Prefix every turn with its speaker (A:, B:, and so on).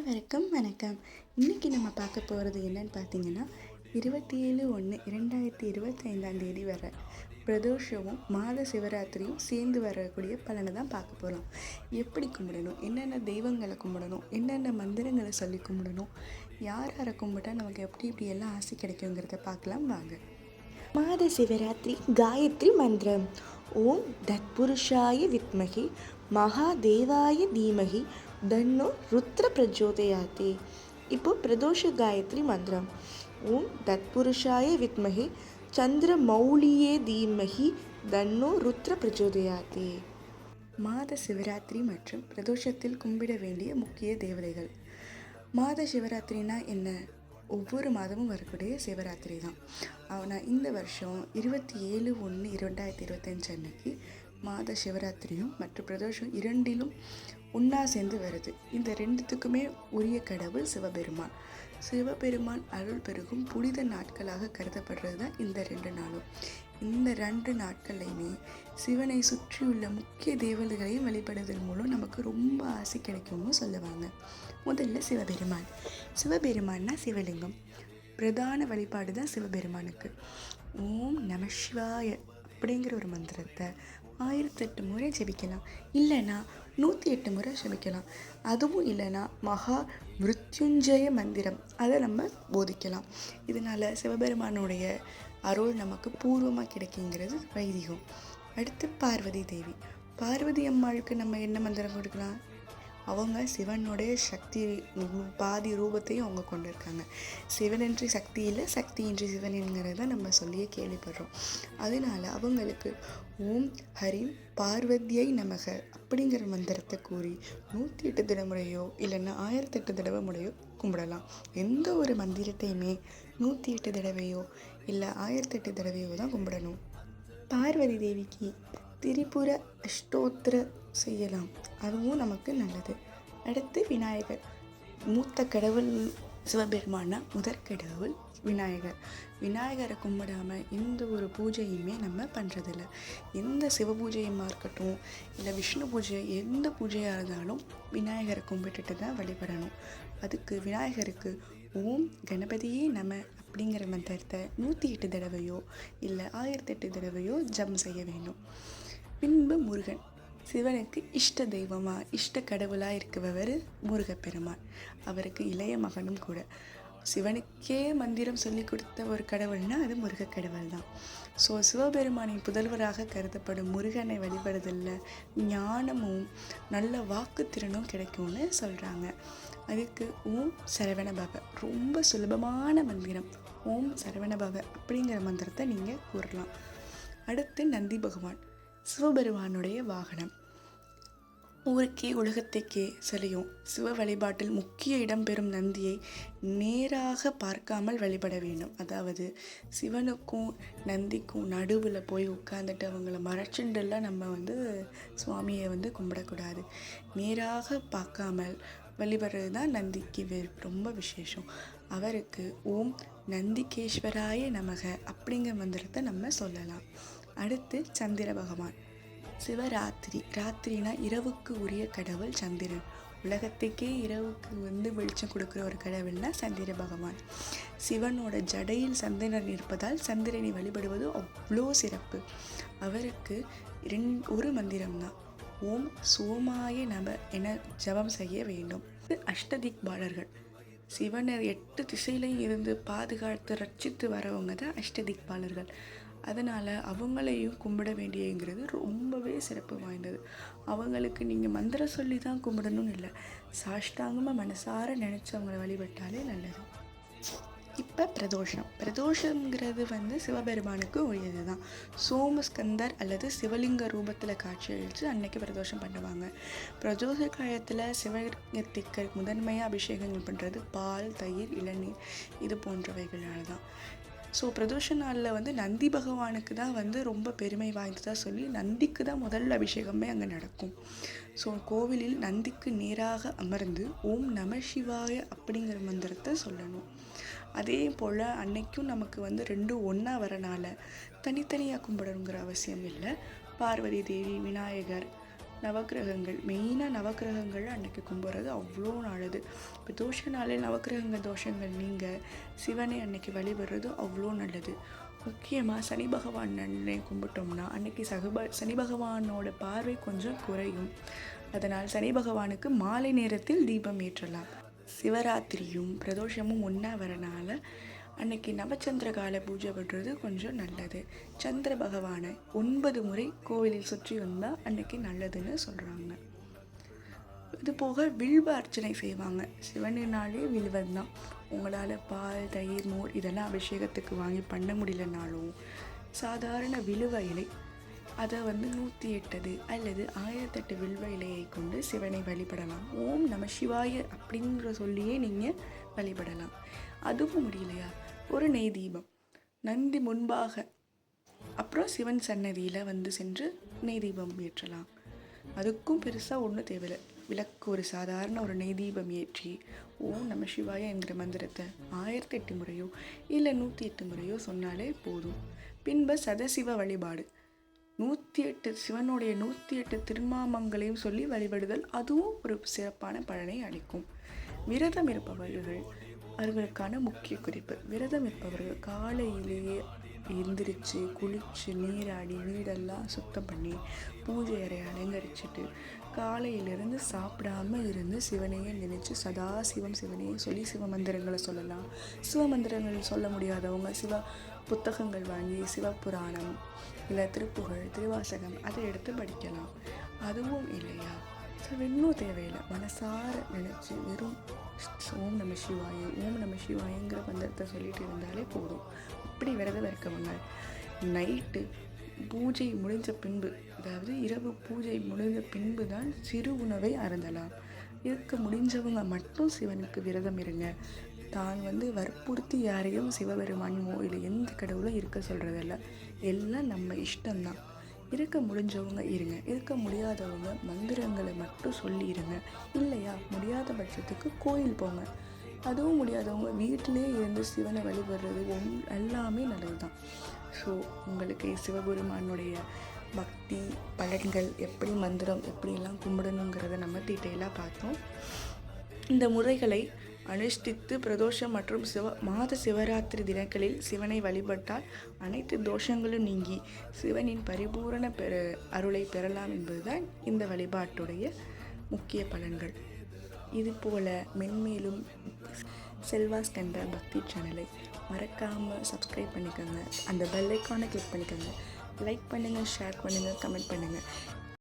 A: அனைவருக்கும் வணக்கம். இன்றைக்கி நம்ம பார்க்க போகிறது என்னன்னு பார்த்தீங்கன்னா, 27/1/2025 வர பிரதோஷமும் மாத சிவராத்திரியும் சேர்ந்து வரக்கூடிய பலனை தான் பார்க்க போகிறோம். எப்படி கும்பிடணும், என்னென்ன தெய்வங்களை கும்பிடணும், என்னென்ன மந்திரங்களை சொல்லி கும்பிடணும், யார் யாரை கும்பிட்டா நமக்கு எப்படி எல்லாம் ஆசை கிடைக்குங்கிறத பார்க்கலாம் வாங்க. மாத சிவராத்திரி காயத்ரி மந்திரம். ஓம் தத்புருஷாய வித்மகி மகாதேவாய தீமகி தன்னோ ருத்ர பிரஜோதயாத்தே. இப்போ பிரதோஷ காயத்ரி மந்திரம். ஓம் தத்புருஷாய வித்மகி சந்திர மௌலியே தீமகி தன்னோ ருத்ர பிரஜோதயாத்தே. மாத சிவராத்திரி மற்றும் பிரதோஷத்தில் கும்பிட வேண்டிய முக்கிய தேவதைகள். மாத சிவராத்திரினா என்ன? ஒவ்வொரு மாதமும் வரக்கூடிய சிவராத்திரி தான். ஆனால் இந்த வருஷம் 27/1/2025 அன்னைக்கு மாத சிவராத்திரியும் மற்றும் பிரதோஷம் இரண்டிலும் ஒன்றா சேர்ந்து வருது. இந்த ரெண்டுத்துக்குமே உரிய கடவுள் சிவபெருமான். சிவபெருமான் அருள் பெருகும் புனித நாட்களாக கருதப்படுறது தான் இந்த 2 நாளும். இந்த 2 நாட்கள்லையுமே சிவனை சுற்றியுள்ள முக்கிய தேவதைகளையும் வழிபடுவதன் மூலம் நமக்கு ரொம்ப ஆசை கிடைக்கும்னு சொல்லுவாங்க. முதல்ல சிவபெருமான். சிவபெருமான்னா சிவலிங்கம். பிரதான வழிபாடு தான் சிவபெருமானுக்கு. ஓம் நம சிவாய அப்படிங்கிற ஒரு மந்திரத்தை 1008 முறை ஜெபிக்கலாம். இல்லைன்னா 108 முறை ஜெபிக்கலாம். அதுவும் இல்லைன்னா மகா மிருத்யுஞ்சய மந்திரம் அதை நம்ம போதிக்கலாம். இதனால் சிவபெருமானுடைய அருள் நமக்கு பூர்வமாக கிடைக்குங்கிறது வைதிகம். அடுத்து பார்வதி தேவி. பார்வதி அம்மாளுக்கு நம்ம என்ன மந்திரம் கொடுக்கலாம்? அவங்க சிவனுடைய சக்தி பாதி ரூபத்தையும் அவங்க கொண்டு இருக்காங்க. சிவனின்றி சக்தி இல்லை, சக்தியின்றி சிவனுங்கிறத நம்ம சொல்லியே கேள்விப்படுறோம். அதனால அவங்களுக்கு ஓம் ஹரிம் பார்வதியை நமக அப்படிங்கிற மந்திரத்தை கூறி 108 தடமுறையோ இல்லைன்னா 1008 தடவை முறையோ கும்பிடலாம். எந்த ஒரு மந்திரத்தையுமே 108 தடவையோ இல்லை 1008 தடவையோ தான் கும்பிடணும். பார்வதி தேவிக்கு திரிபுர அஷ்டோத்திர செய்யலாம், அதுவும் நமக்கு நல்லது. அடுத்து விநாயகர். மூத்த கடவுள் சிவபெருமானா முதற்கடவுள் விநாயகர். விநாயகரை கும்பிடாமல் எந்த ஒரு பூஜையுமே நம்ம பண்ணுறதில்ல. எந்த சிவ பூஜையுமா இருக்கட்டும் இல்லை விஷ்ணு பூஜை, எந்த பூஜையாக இருந்தாலும் விநாயகரை கும்பிட்டுட்டு தான் வழிபடணும். அதுக்கு விநாயகருக்கு ஓம் கணபதியே நம அப்படிங்கிற மந்திரத்தை 108 தடவையோ இல்லை 1008 தடவையோ ஜபம் செய்ய வேண்டும். பின்பு முருகன். சிவனுக்கு இஷ்ட தெய்வமாக இஷ்ட கடவுளாக இருக்கவர் முருகப்பெருமான். அவருக்கு இளைய மகனும் கூட. சிவனுக்கே மந்திரம் சொல்லி கொடுத்த ஒரு கடவுள்னா அது முருக கடவுள் தான். ஸோ சிவபெருமானின் புதல்வராக கருதப்படும் முருகனை வழிபடுதலில் ஞானமும் நல்ல வாக்குத்திறனும் கிடைக்கும்னு சொல்கிறாங்க. அதுக்கு ஓம் சரவணபவ, ரொம்ப சுலபமான மந்திரம். ஓம் சரவணபவ அப்படிங்கிற மந்திரத்தை நீங்கள் கூறலாம். அடுத்து நந்தி பகவான். சிவபெருமானுடைய வாகனம். ஊருக்கே உலகத்தைக்கே செல்லும் சிவ வழிபாட்டில் முக்கிய இடம்பெறும் நந்தியை நேராக பார்க்காமல் வழிபட வேண்டும். அதாவது சிவனுக்கும் நந்திக்கும் நடுவில் போய் உட்காந்துட்டு அவங்கள மறைச்சுண்டெல்லாம் நம்ம சுவாமியை கும்பிடக்கூடாது. நேராக பார்க்காமல் வழிபடுறது தான் நந்திக்கு ரொம்ப விசேஷம். அவருக்கு ஓம் நந்திகேஸ்வராய நமக அப்படிங்கிற மந்திரத்தை நம்ம சொல்லலாம். அடுத்து சந்திர பகவான். சிவராத்திரி. ராத்திரினா இரவுக்கு உரிய கடவுள் சந்திரன். உலகத்துக்கே இரவுக்கு வெளிச்சம் கொடுக்குற ஒரு கடவுள்னா சந்திர பகவான். சிவனோட ஜடையில் சந்திரன் இருப்பதால் சந்திரனை வழிபடுவது அவ்வளோ சிறப்பு. அவருக்கு ஒரு மந்திரம் தான். ஓம் சோமாய நம என ஜபம் செய்ய வேண்டும். அஷ்டதிக்பாலர்கள். சிவனை 8 திசையிலையும் இருந்து பாதுகாத்து ரட்சித்து வரவங்க தான் அஷ்டதிக்பாலர்கள். அதனால் அவங்களையும் கும்பிட வேண்டியங்கிறது ரொம்பவே சிறப்பு வாய்ந்தது. அவங்களுக்கு நீங்கள் மந்திரம் சொல்லி தான் கும்பிடணும்னு இல்லை, சாஷ்டாங்கமாக மனசார நினச்சவங்களை வழிபட்டாலே நல்லது. இப்போ பிரதோஷம். பிரதோஷங்கிறது சிவபெருமானுக்கு உரியது தான். சோமஸ்கந்தர் அல்லது சிவலிங்க ரூபத்தில் காட்சியளித்து அன்னைக்கு பிரதோஷம் பண்ணுவாங்க. பிரதோஷ காலத்தில் சிவலிங்கத்திற்கு முதன்மையாக அபிஷேகங்கள் பண்ணுறது பால், தயிர், இளநீர் இது போன்றவைகளால் தான். ஸோ பிரதோஷ நாளில் நந்தி பகவானுக்கு தான் ரொம்ப பெருமை வாய்ந்ததாக சொல்லி நந்திக்கு தான் முதல் அபிஷேகமே அங்கே நடக்கும். ஸோ கோவிலில் நந்திக்கு நேராக அமர்ந்து ஓம் நம சிவாய அப்படிங்கிற மந்திரத்தை சொல்லணும். அதே போல் அன்னைக்கும் நமக்கு 2 ஒன்றா வரனால தனித்தனியாக கும்பிடணுங்கிற அவசியம் இல்லை. பார்வதி தேவி, விநாயகர் நவக்கிரகங்கள் மெயினாக நவக்கிரகங்கள் அன்றைக்கி கும்பிட்றது அவ்வளோ நல்லது. இப்போ தோஷ நாளில் நவக்கிரகங்கள் தோஷங்கள் நீங்கள் சிவனை அன்னைக்கு வழிபடுறது அவ்வளோ நல்லது. முக்கியமாக சனி பகவான் அன்னை கும்பிட்டோம்னா அன்றைக்கி சனி பகவானோட பார்வை கொஞ்சம் குறையும். அதனால் சனி பகவானுக்கு மாலை நேரத்தில் தீபம் ஏற்றலாம். சிவராத்திரியும் பிரதோஷமும் ஒன்றா வரனால அன்னைக்கு நவச்சந்திர கால பூஜை பண்ணுறது கொஞ்சம் நல்லது. சந்திர பகவானை 9 முறை கோவிலில் சுற்றி வந்தால் அன்னைக்கு நல்லதுன்னு சொல்கிறாங்க. இது போக வில்வ அர்ச்சனை செய்வாங்க. சிவனினாலே வில்வம் தான். உங்களால் பால், தயிர், மோர் இதெல்லாம் அபிஷேகத்துக்கு வாங்கி பண்ண முடியலனாலும் சாதாரண வில்வ இலை அதை 108 அல்லது 1008 வில்வ இலையை கொண்டு சிவனை வழிபடலாம். ஓம் நம சிவாய அப்படின்ற சொல்லியே நீங்கள் வழிபடலாம். அதுவும் முடியலையா, ஒரு நெய் தீபம் நந்தி முன்பாக அப்புறம் சிவன் சன்னதியில் சென்று நெய் தீபம் ஏற்றலாம். அதுக்கும் பெருசாக ஒன்றும் தேவையில்லை. விளக்கு ஒரு சாதாரண ஒரு நெய் தீபம் ஏற்றி ஓம் நம சிவாய என்கிற மந்திரத்தை 1008 முறையோ இல்லை 108 முறையோ சொன்னாலே போதும். பின்பு சதசிவ வழிபாடு 108 சிவனுடைய 108 திருநாமங்களையும் சொல்லி வழிபடுதல், அதுவும் ஒரு சிறப்பான பலனை அளிக்கும். விரதம் இருப்பவர்கள் அவர்களுக்கான முக்கிய குறிப்பு. விரதம் இருப்பவர்கள் காலையிலேயே எந்திரிச்சு குளித்து நீராடி வீடெல்லாம் சுத்தம் பண்ணி பூஜை அறையை அலங்கரிச்சுட்டு காலையிலிருந்து சாப்பிடாம இருந்து சிவனையே நினைச்சு சதா சிவனையே சொல்லி சிவ மந்திரங்களை சொல்லலாம். சிவ மந்திரங்கள் சொல்ல முடியாதவங்க சிவ புத்தகங்கள் வாங்கி சிவபுராணம் இல்லை திருப்புகழ், திருவாசகம் அதை எடுத்து படிக்கலாம். அதுவும் இல்லையா, இன்னும் தேவையில்லை, மனசார நினச்சி வெறும் ஓம் நம சிவாய ஓம் நம சிவாயங்கிற மந்திரத்தை சொல்லிட்டு இருந்தாலே போதும். அப்படி விரதம் இருக்கவங்க நைட்டு பூஜை முடிஞ்ச பின்பு, அதாவது இரவு பூஜை முடிஞ்ச பின்பு தான் சிறு உணவை அருந்தலாம். இருக்க முடிஞ்சவங்க மட்டும் சிவனுக்கு விரதம் இருங்க. தான் வற்புறுத்தி யாரையும் சிவபெருமானோ இல்லை எந்த கடவுளும் இருக்க சொல்கிறதில்ல. எல்லாம் நம்ம இஷ்டம்தான். இருக்க முடிஞ்சவங்க இருங்க, இருக்க முடியாதவங்க மந்திரங்களை மட்டும் சொல்லிடுங்க. இல்லையா, முடியாத பட்சத்துக்கு கோயில் போங்க. அதுவும் முடியாதவங்க வீட்டிலே இருந்து சிவனை வழிபடுறது எல்லாமே நல்லது தான். ஸோ உங்களுக்கு சிவபெருமானுடைய பக்தி பலன்கள் எப்படி மந்திரம் எப்படியெல்லாம் கும்பிடணுங்கிறத நம்ம டீட்டெயிலாக பார்த்தோம். இந்த முறைகளை அனுஷ்டித்து பிரதோஷம் மற்றும் மாத சிவராத்திரி தினங்களில் சிவனை வழிபட்டால் அனைத்து தோஷங்களும் நீங்கி சிவனின் பரிபூரண அருளை பெறலாம் என்பதுதான் இந்த வழிபாட்டுடைய முக்கிய பலன்கள். இது போல மென்மேலும் செல்வாஸ் கண்ட பக்தி சேனலை மறக்காமல் சப்ஸ்கிரைப் பண்ணிக்கோங்க. அந்த பெல் ஐக்கானை கிளிக் பண்ணிக்கோங்க. லைக் பண்ணுங்கள், ஷேர் பண்ணுங்கள், கமெண்ட் பண்ணுங்கள்.